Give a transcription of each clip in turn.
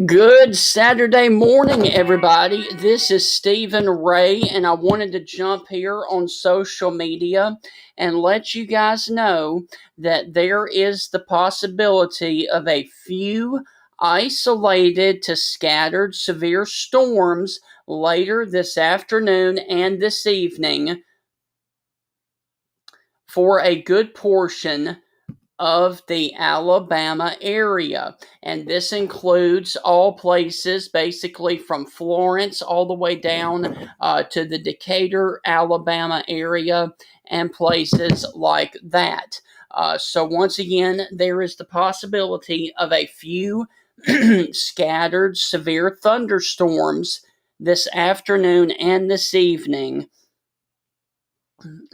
Good Saturday morning, everybody. This is Stephen Ray, and I wanted to jump here on social media and let you guys know that there is the possibility of a few isolated to scattered severe storms later this afternoon and this evening for a good portion of the Alabama area. And this includes all places basically from Florence all the way down to the Decatur, Alabama area and places like that. So, once again, there is the possibility of a few scattered severe thunderstorms this afternoon and this evening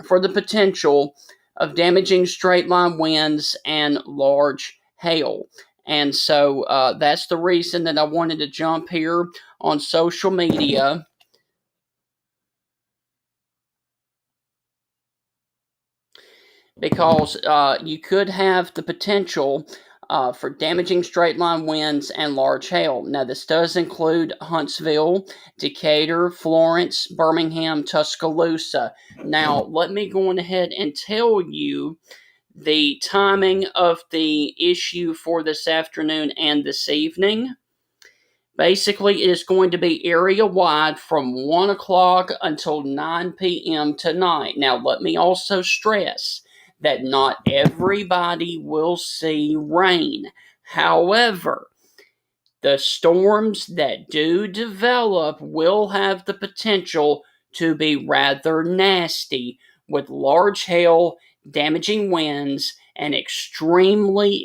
for the potential of damaging straight line winds and large hail. And so that's the reason that I wanted to jump here on social media, because you could have the potential for damaging straight line winds and large hail. Now, this does include Huntsville, Decatur, Florence, Birmingham, Tuscaloosa. Now, let me go on ahead and tell you the timing of the issue for this afternoon and this evening. Basically, it is going to be area wide from 1 o'clock until 9 p.m. tonight. Now, let me also stress that not everybody will see rain. However, the storms that do develop will have the potential to be rather nasty, with large hail, damaging winds, and extremely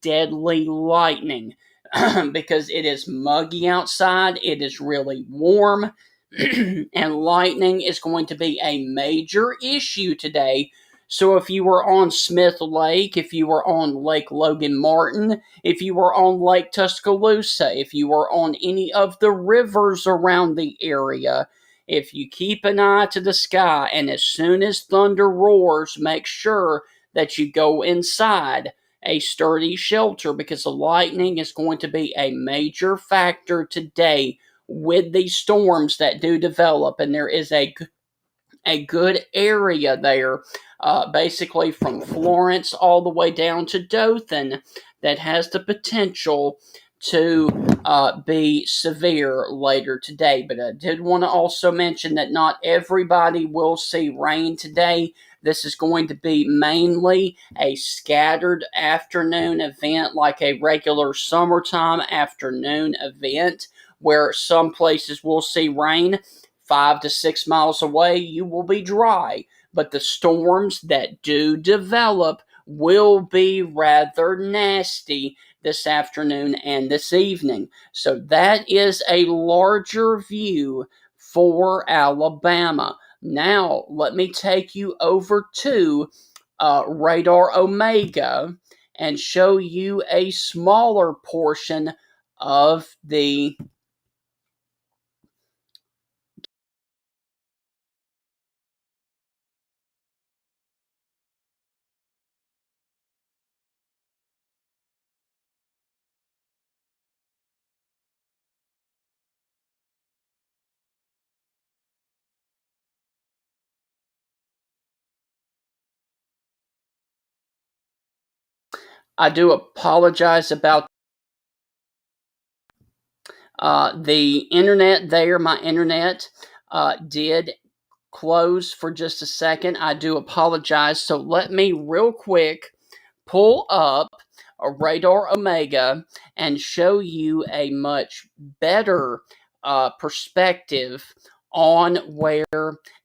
deadly lightning. Because it is muggy outside, it is really warm, and lightning is going to be a major issue today. So, if you were on Smith Lake, if you were on Lake Logan Martin, if you were on Lake Tuscaloosa, if you were on any of the rivers around the area, if you keep an eye to the sky and as soon as thunder roars, make sure that you go inside a sturdy shelter, because the lightning is going to be a major factor today with these storms that do develop. And there is a good area there, basically from Florence all the way down to Dothan, that has the potential to be severe later today. But I did want to also mention that not everybody will see rain today. This is going to be mainly a scattered afternoon event, like a regular summertime afternoon event, where some places will see rain. 5 to 6 miles away, you will be dry. But the storms that do develop will be rather nasty this afternoon and this evening. So that is a larger view for Alabama. Now, let me take you over to Radar Omega and show you a smaller portion of the. I do apologize about the internet there. My internet did close for just a second. I do apologize. So let me real quick pull up a Radar Omega and show you a much better perspective on where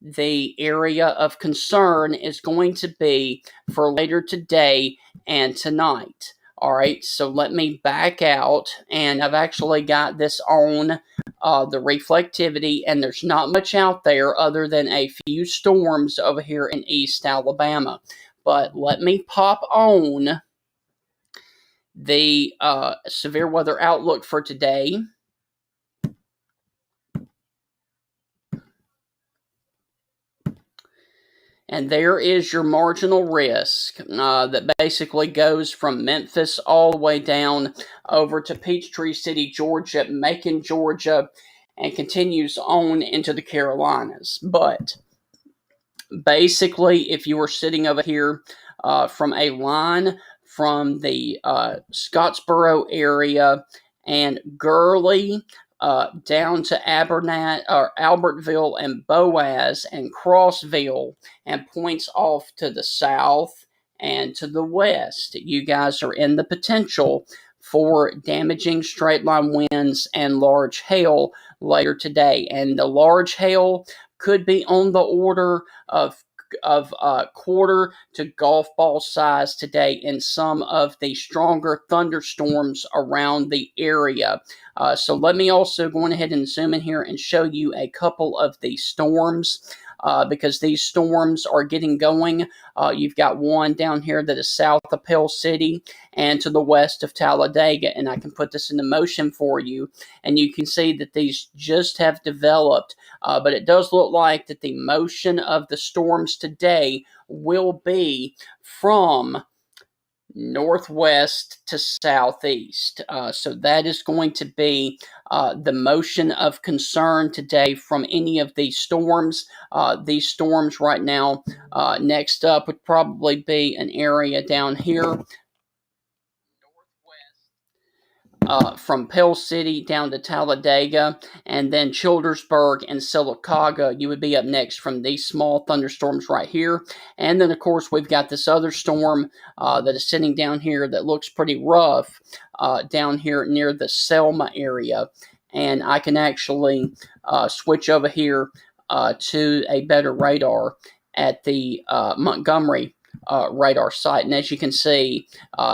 the area of concern is going to be for later today and tonight. All right, so let me back out, and I've actually got this on the reflectivity, and there's not much out there other than a few storms over here in East Alabama. But let me pop on the severe weather outlook for today. And there is your marginal risk that basically goes from Memphis all the way down over to Peachtree City, Georgia, Macon, Georgia, and continues on into the Carolinas. But basically, if you were sitting over here from a line from the Scottsboro area and Gurley down to Abernat or Albertville and Boaz and Crossville and points off to the south and to the west, you guys are in the potential for damaging straight line winds and large hail later today. And the large hail could be on the order of quarter to golf ball size today in some of the stronger thunderstorms around the area. So let me also go ahead and zoom in here and show you a couple of these storms. Because these storms are getting going. You've got one down here that is south of Pell City and to the west of Talladega, and I can put this into motion for you, and you can see that these just have developed, but it does look like that the motion of the storms today will be from northwest to southeast. So that is going to be the motion of concern today from any of these storms. These storms right now, next up would probably be an area down here from Pell City down to Talladega, and then Childersburg and Sylacauga. You would be up next from these small thunderstorms right here. And then, of course, we've got this other storm that is sitting down here that looks pretty rough down here near the Selma area. And I can actually switch over here to a better radar at the Montgomery radar site. And as you can see,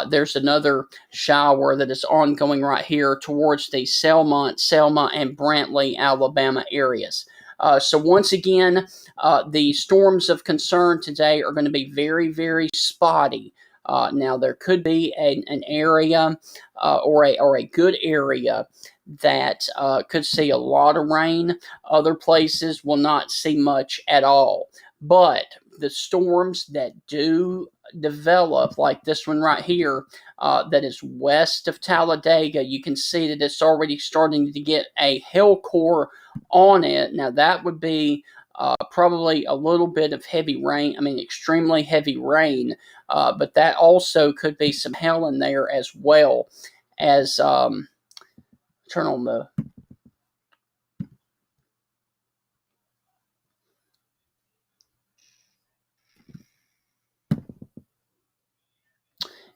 there's another shower that is ongoing right here towards the Selma, and Brantley, Alabama areas. So once again, the storms of concern today are going to be very, very spotty. Now there could be an area or a good area that could see a lot of rain. Other places will not see much at all. But the storms that do develop, like this one right here, that is west of Talladega, you can see that it's already starting to get a hail core on it. Now that would be probably a little bit of heavy rain. I mean, extremely heavy rain, but that also could be some hail in there as well. As turn on the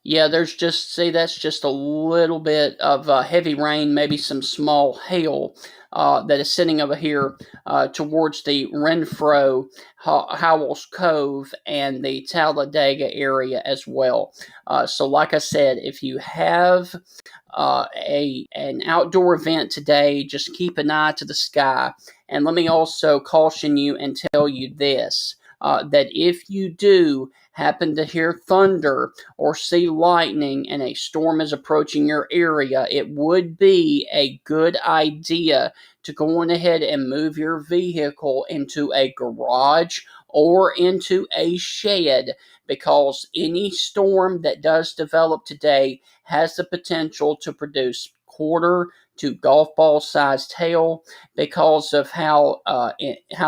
Yeah, there's just, see, that's just a little bit of heavy rain, maybe some small hail that is sitting over here towards the Renfro, Howells Cove, and the Talladega area as well. So, like I said, if you have an outdoor event today, just keep an eye to the sky. And let me also caution you and tell you this. That if you do happen to hear thunder or see lightning and a storm is approaching your area, it would be a good idea to go on ahead and move your vehicle into a garage or into a shed, because any storm that does develop today has the potential to produce quarter to golf ball sized hail because of how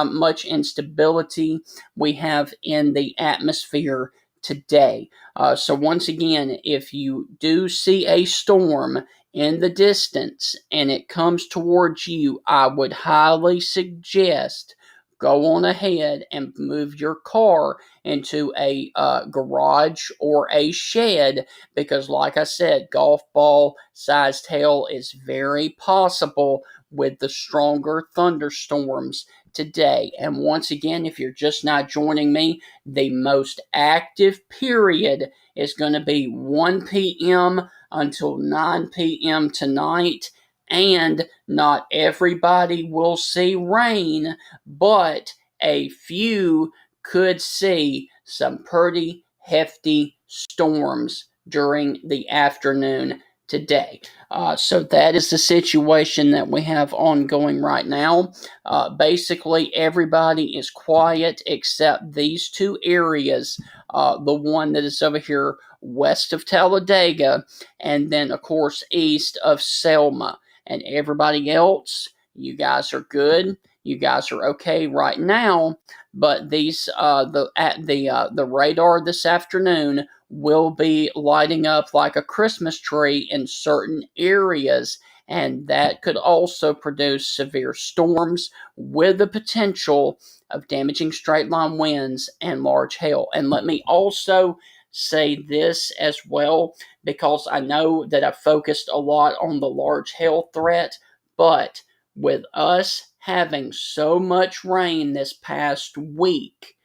much instability we have in the atmosphere today. So once again, if you do see a storm in the distance and it comes towards you, I would highly suggest go on ahead and move your car into a garage or a shed, because like I said, golf ball sized hail is very possible with the stronger thunderstorms today. And once again, if you're just not joining me, the most active period is going to be 1 p.m. until 9 p.m. tonight. And not everybody will see rain, but a few could see some pretty hefty storms during the afternoon today. So that is the situation that we have ongoing right now. Basically, everybody is quiet except these two areas. The one that is over here west of Talladega, and then, of course, east of Selma. And everybody else, you guys are good. You guys are okay right now. But these, the radar this afternoon will be lighting up like a Christmas tree in certain areas, and that could also produce severe storms with the potential of damaging straight line winds and large hail. And let me also say this as well, because I know that I focused a lot on the large hail threat, but with us having so much rain this past week,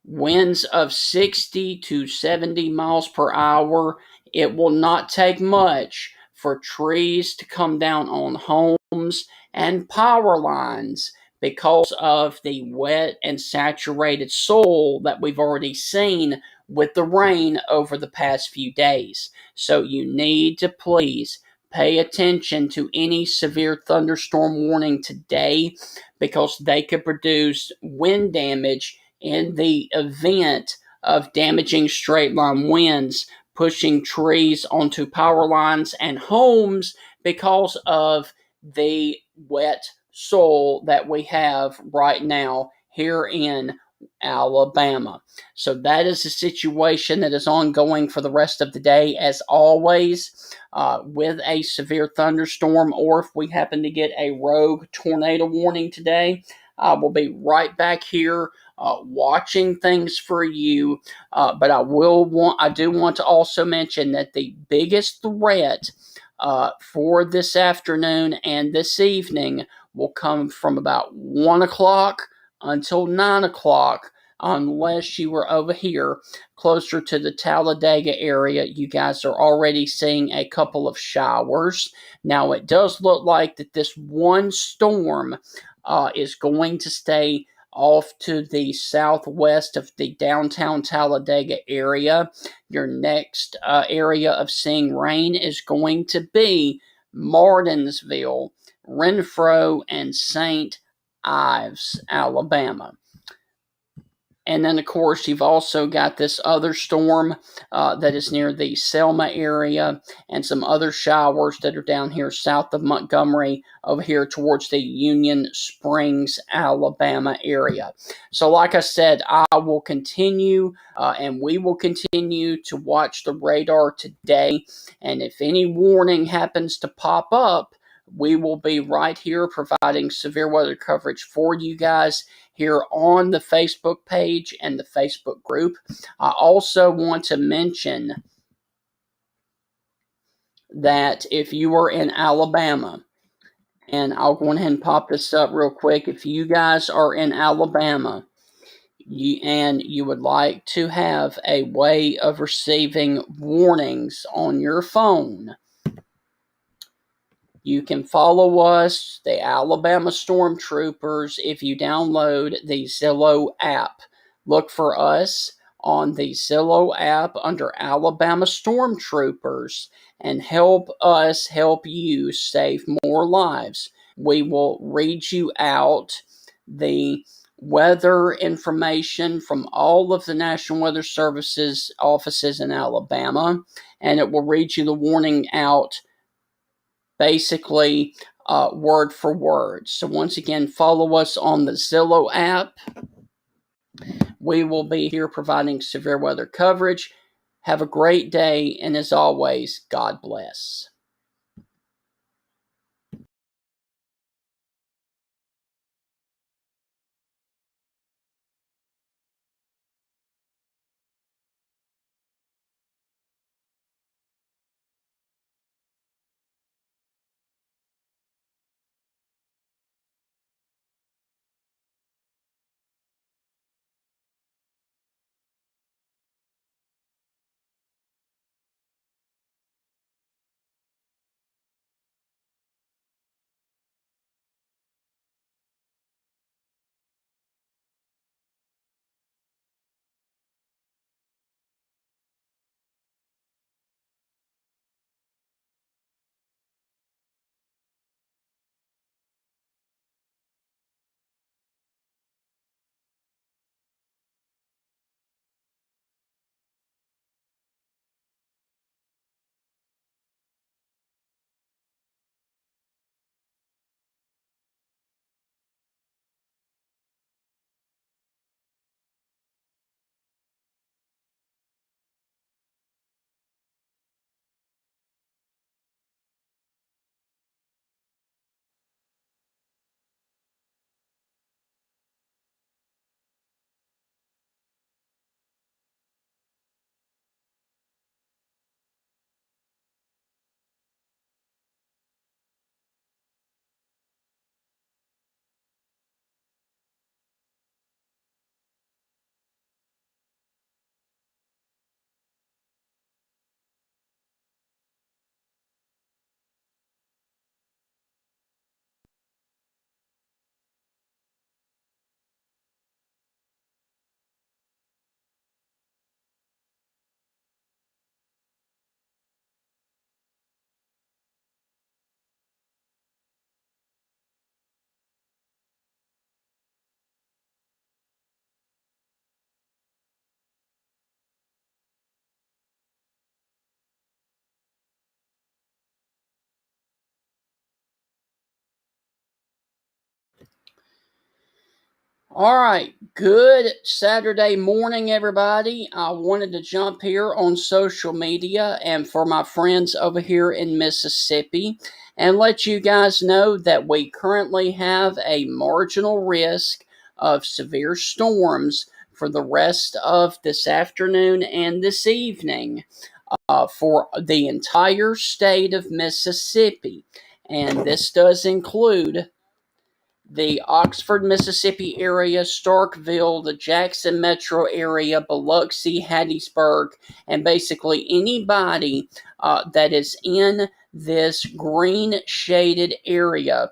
winds of 60 to 70 miles per hour, it will not take much for trees to come down on homes and power lines because of the wet and saturated soil that we've already seen with the rain over the past few days. So you need to please pay attention to any severe thunderstorm warning today, because they could produce wind damage in the event of damaging straight line winds, pushing trees onto power lines and homes because of the wet soil that we have right now here in Alabama. So that is the situation that is ongoing for the rest of the day, as always, with a severe thunderstorm, or if we happen to get a rogue tornado warning today, I will be right back here watching things for you. But I do want to also mention that the biggest threat for this afternoon and this evening will come from about 1 o'clock until 9 o'clock. Unless you were over here closer to the Talladega area, you guys are already seeing a couple of showers. Now, it does look like that this one storm is going to stay off to the southwest of the downtown Talladega area. Your next area of seeing rain is going to be Martinsville, Renfro, and St. Ives, Alabama. And then, of course, you've also got this other storm that is near the Selma area, and some other showers that are down here south of Montgomery, over here towards the Union Springs, Alabama area. So, like I said, I will continue and we will continue to watch the radar today. And if any warning happens to pop up, we will be right here providing severe weather coverage for you guys here on the Facebook page and the Facebook group. I also want to mention that if you are in Alabama, and I'll go ahead and pop this up real quick. If you guys are in Alabama and you would like to have a way of receiving warnings on your phone, you can follow us, the Alabama Stormtroopers, if you download the Zillow app. Look for us on the Zillow app under Alabama Stormtroopers and help us help you save more lives. We will read you out the weather information from all of the National Weather Service's offices in Alabama, and it will read you the warning out basically word for word. So, once again, follow us on the Zillow app. We will be here providing severe weather coverage. Have a great day, and as always, God bless. All right, good Saturday morning, everybody. I wanted to jump here on social media and for my friends over here in Mississippi and let you guys know that we currently have a marginal risk of severe storms for the rest of this afternoon and this evening for the entire state of Mississippi. And this does include the Oxford, Mississippi area, Starkville, the Jackson metro area, Biloxi, Hattiesburg, and basically anybody that is in this green shaded area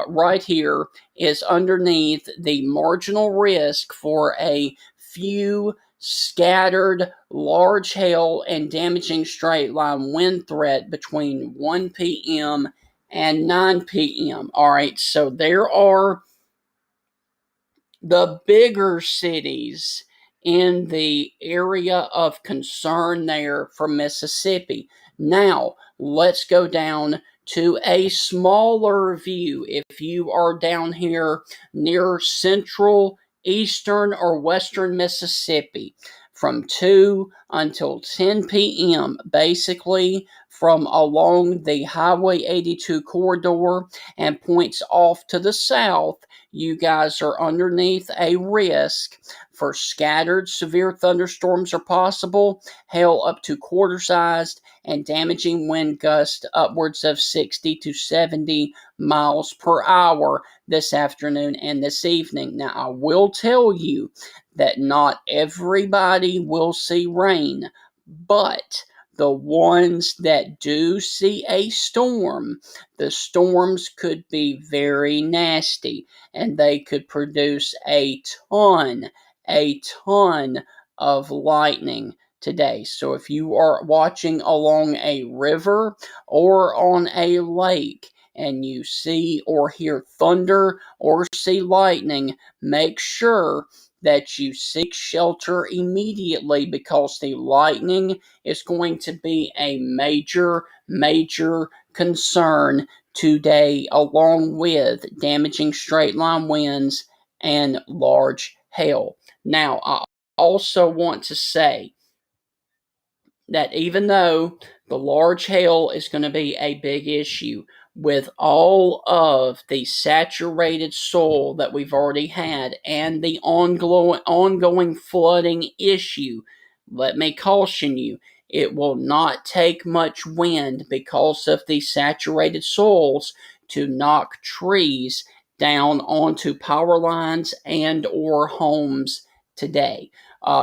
right here is underneath the marginal risk for a few scattered large hail and damaging straight line wind threat between 1 p.m. and 9 p.m. All right, so there are the bigger cities in the area of concern there for Mississippi. Now, let's go down to a smaller view. If you are down here near central, eastern, or western Mississippi, from 2 until 10 p.m., basically from along the Highway 82 corridor and points off to the south, you guys are underneath a risk for scattered severe thunderstorms are possible, hail up to quarter sized, and damaging wind gusts upwards of 60 to 70 miles per hour this afternoon and this evening. Now, I will tell you that not everybody will see rain, but the ones that do see a storm, the storms could be very nasty and they could produce a ton of lightning today. So if you are watching along a river or on a lake and you see or hear thunder or see lightning, make sure that you seek shelter immediately because the lightning is going to be a major concern today, along with damaging straight line winds and large hail. Now, I also want to say that even though the large hail is going to be a big issue, with all of the saturated soil that we've already had and the ongoing flooding issue, let me caution you, it will not take much wind because of the saturated soils to knock trees down onto power lines and or homes today.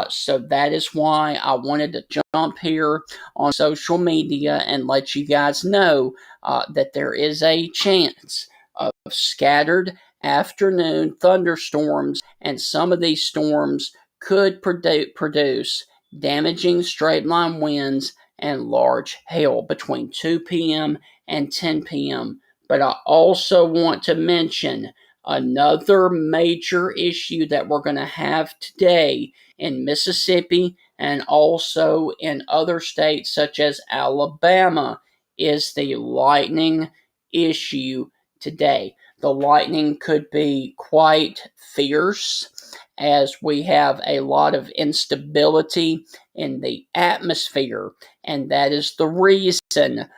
So that is why I wanted to jump here on social media and let you guys know that there is a chance of scattered afternoon thunderstorms, and some of these storms could produce damaging straight line winds and large hail between 2 p.m. and 10 p.m. But I also want to mention another major issue that we're going to have today in Mississippi and also in other states such as Alabama is the lightning issue today. The lightning could be quite fierce as we have a lot of instability in the atmosphere, and that is the reason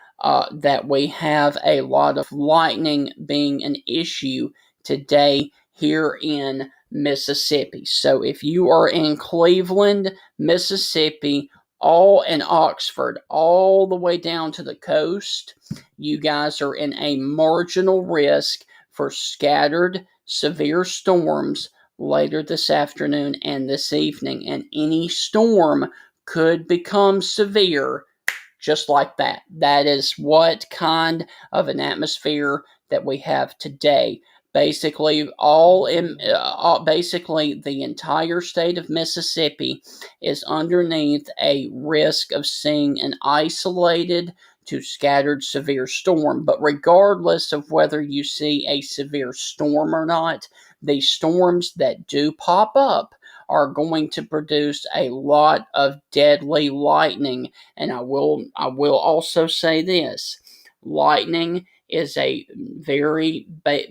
that we have a lot of lightning being an issue today here in Mississippi. So if you are in Cleveland, Mississippi, all in Oxford, all the way down to the coast, you guys are in a marginal risk for scattered severe storms later this afternoon and this evening. And any storm could become severe just like that. That is what kind of an atmosphere that we have today. Basically the entire state of Mississippi is underneath a risk of seeing an isolated to scattered severe storm. But regardless of whether you see a severe storm or not, the storms that do pop up are going to produce a lot of deadly lightning. And I will also say this: lightning is a very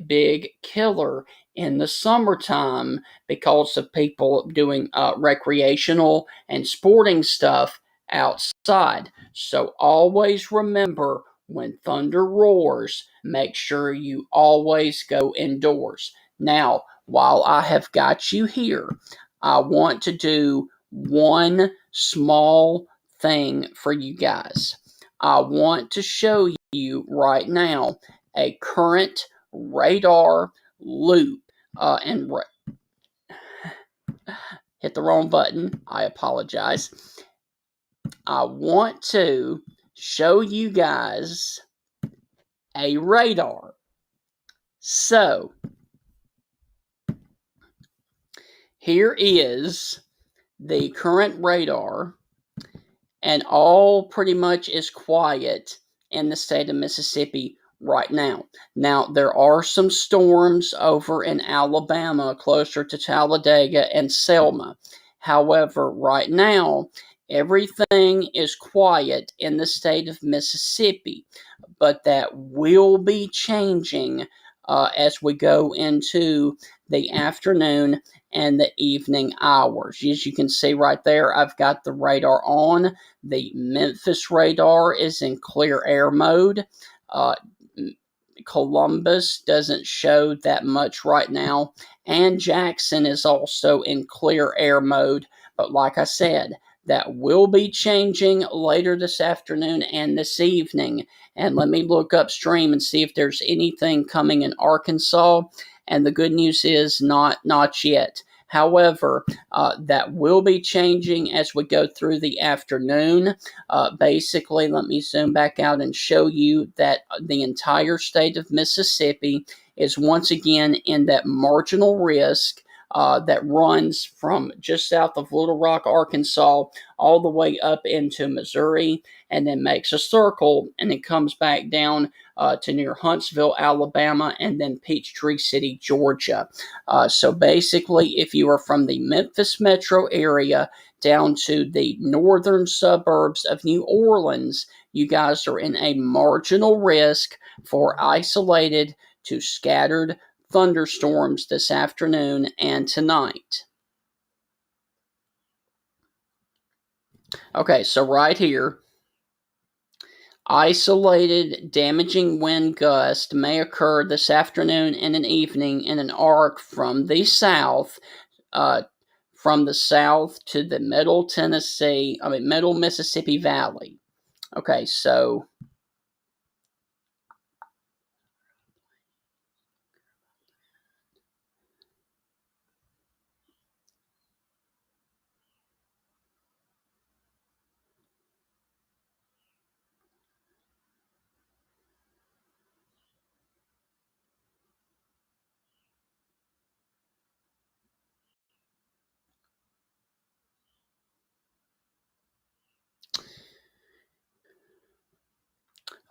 big killer in the summertime because of people doing recreational and sporting stuff outside. So always remember, when thunder roars, make sure you always go indoors. Now, while I have got you here, I want to do one small thing for you guys. I want to show you right now a current radar loop. And hit the wrong button. I apologize. I want to show you guys a radar. So, here is the current radar, and all pretty much is quiet in the state of Mississippi right now. Now, there are some storms over in Alabama, closer to Talladega and Selma. However, right now, everything is quiet in the state of Mississippi, but that will be changing as we go into the afternoon and the evening hours. As you can see right there, I've got the radar on. The Memphis radar is in clear air mode. Columbus doesn't show that much right now, and Jackson is also in clear air mode. But like I said, that will be changing later this afternoon and this evening. And let me look upstream and see if there's anything coming in Arkansas. And the good news is not yet. However, that will be changing as we go through the afternoon. Basically, let me zoom back out and show you that the entire state of Mississippi is once again in that marginal risk that runs from just south of Little Rock, Arkansas, all the way up into Missouri, and then makes a circle, and it comes back down to near Huntsville, Alabama, and then Peachtree City, Georgia. So basically, if you are from the Memphis metro area down to the northern suburbs of New Orleans, you guys are in a marginal risk for isolated to scattered thunderstorms this afternoon and tonight. Okay, so right here, isolated damaging wind gust may occur this afternoon and an evening in an arc from the south to the middle Mississippi Valley. Okay, so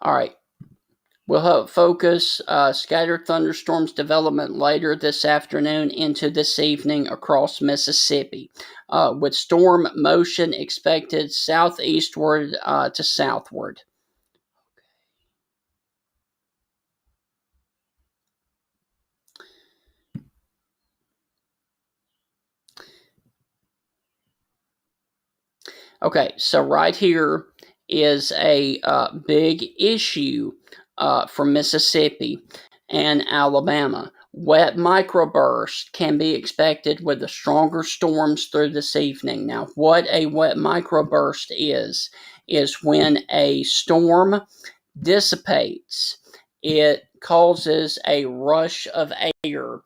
all right. We'll have focus scattered thunderstorms development later this afternoon into this evening across Mississippi, with storm motion expected southeastward to southward. Okay, so right here is a big issue for Mississippi and Alabama. Wet microburst can be expected with the stronger storms through this evening. Now, what a wet microburst is when a storm dissipates, it causes a rush of air.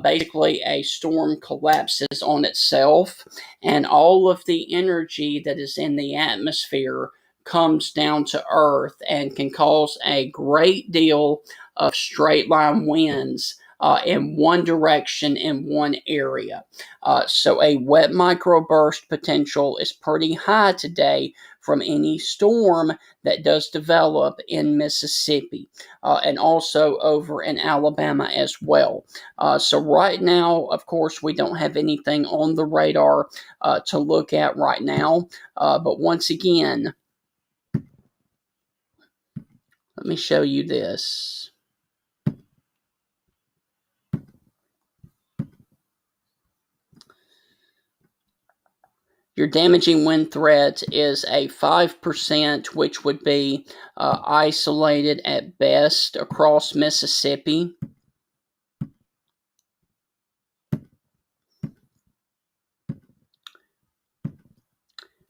Basically, a storm collapses on itself, and all of the energy that is in the atmosphere comes down to earth and can cause a great deal of straight line winds in one direction in one area. So a wet microburst potential is pretty high today from any storm that does develop in Mississippi and also over in Alabama as well. So right now, of course, we don't have anything on the radar to look at right now. But once again, let me show you this. Your damaging wind threat is a 5%, which would be isolated at best across Mississippi.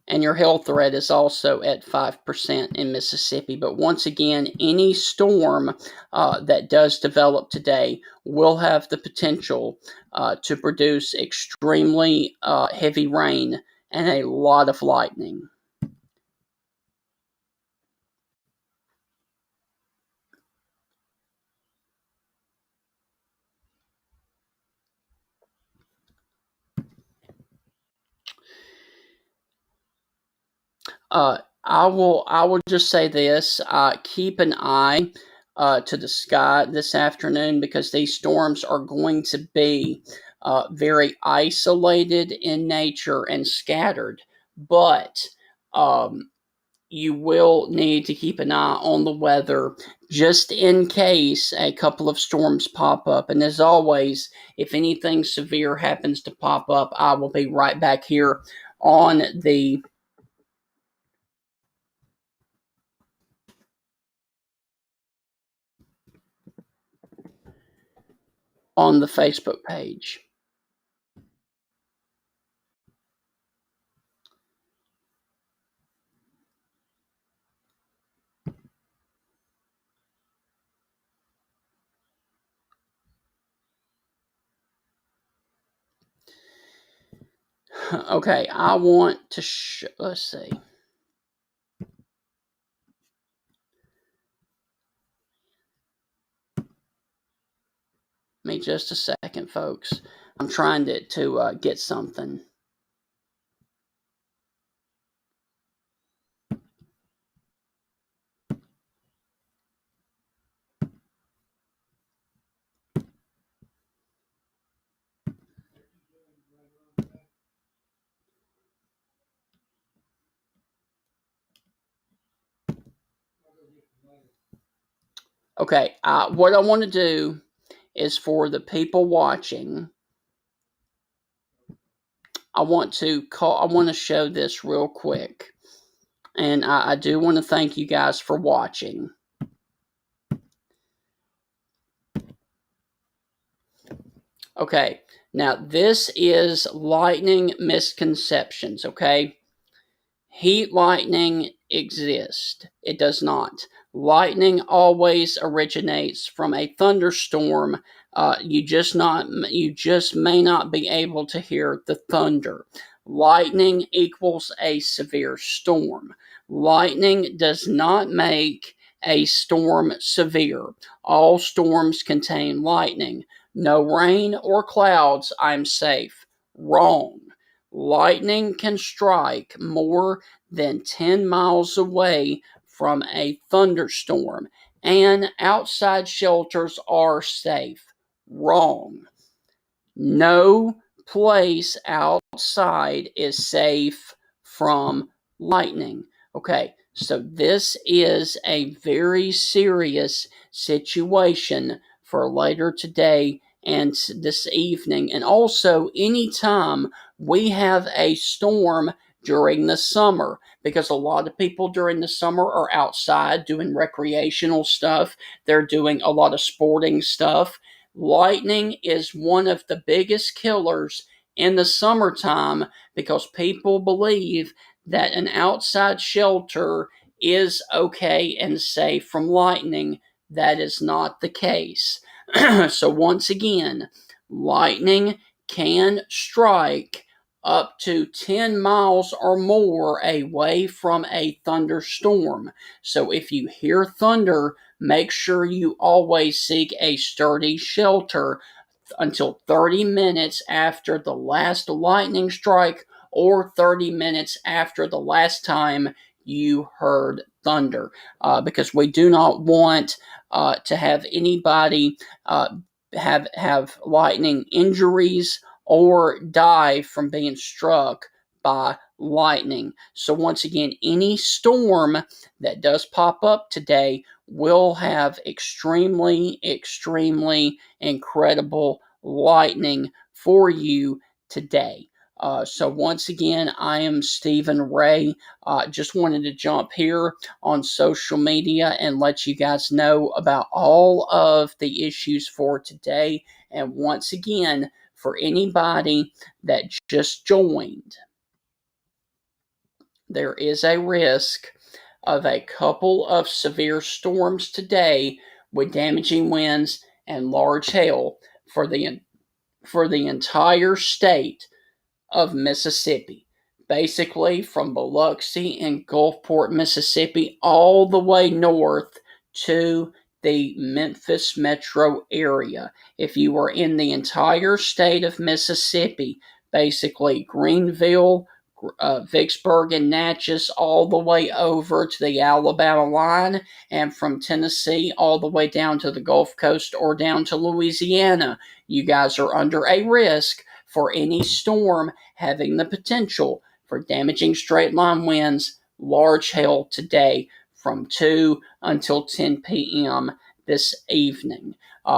And your hail threat is also at 5% in Mississippi. But once again, any storm that does develop today will have the potential to produce extremely heavy rain and a lot of lightning. I will just say this: keep an eye to the sky this afternoon, because these storms are going to be very isolated in nature and scattered. But you will need to keep an eye on the weather just in case a couple of storms pop up. And as always, if anything severe happens to pop up, I will be right back here on the Facebook page. Okay, I want to let's see. Give me just a second, folks. I'm trying to get something. Okay, what I want to do is, for the people watching, I want to show this real quick. And I do want to thank you guys for watching. Okay, now this is lightning misconceptions, okay? Heat lightning exists. It does not. Lightning always originates from a thunderstorm. You just may not be able to hear the thunder. Lightning equals a severe storm. Lightning does not make a storm severe. All storms contain lightning. No rain or clouds, I'm safe. Wrong. Lightning can strike more than 10 miles away from a thunderstorm, and outside shelters are safe. Wrong. No place outside is safe from lightning. Okay, so this is a very serious situation for later today and this evening. And also, anytime we have a storm during the summer, because a lot of people during the summer are outside doing recreational stuff, they're doing a lot of sporting stuff. Lightning is one of the biggest killers in the summertime, because people believe that an outside shelter is okay and safe from lightning. That is not the case. So, once again, lightning can strike up to 10 miles or more away from a thunderstorm. So, if you hear thunder, make sure you always seek a sturdy shelter until 30 minutes after the last lightning strike, or 30 minutes after the last time you heard thunder, because we do not want to have anybody have lightning injuries or die from being struck by lightning. So once again, any storm that does pop up today will have extremely, extremely incredible lightning for you today. So once again, I am Stephen Ray. Just wanted to jump here on social media and let you guys know about all of the issues for today. And once again, for anybody that just joined, there is a risk of a couple of severe storms today with damaging winds and large hail for the entire state of Mississippi. Basically, from Biloxi and Gulfport, Mississippi, all the way north to the Memphis metro area. If you are in the entire state of Mississippi, basically Greenville, Vicksburg, and Natchez, all the way over to the Alabama line, and from Tennessee all the way down to the Gulf Coast or down to Louisiana, you guys are under a risk for any storm having the potential for damaging straight line winds, large hail today from 2 until 10 p.m. this evening.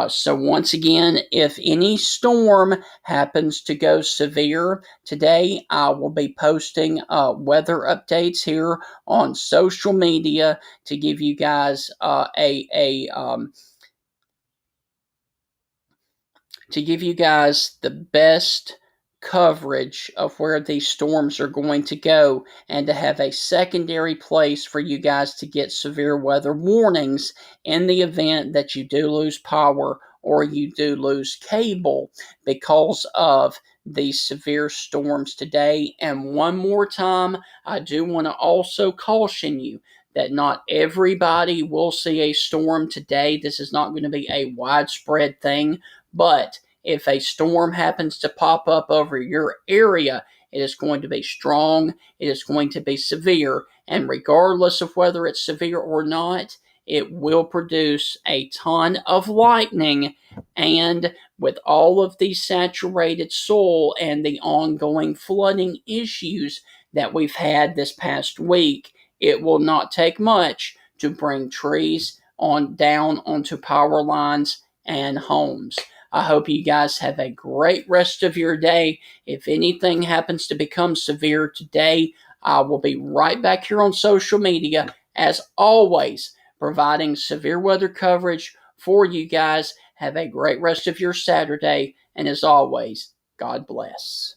So once again, if any storm happens to go severe today, I will be posting weather updates here on social media to give you guys the best coverage of where these storms are going to go, and to have a secondary place for you guys to get severe weather warnings in the event that you do lose power or you do lose cable because of these severe storms today. And one more time, I do want to also caution you that not everybody will see a storm today. This is not going to be a widespread thing, but if a storm happens to pop up over your area, it is going to be strong, it is going to be severe, and regardless of whether it's severe or not, it will produce a ton of lightning. And with all of the saturated soil and the ongoing flooding issues that we've had this past week, it will not take much to bring trees on down onto power lines and homes. I hope you guys have a great rest of your day. If anything happens to become severe today, I will be right back here on social media, as always, providing severe weather coverage for you guys. Have a great rest of your Saturday, and as always, God bless.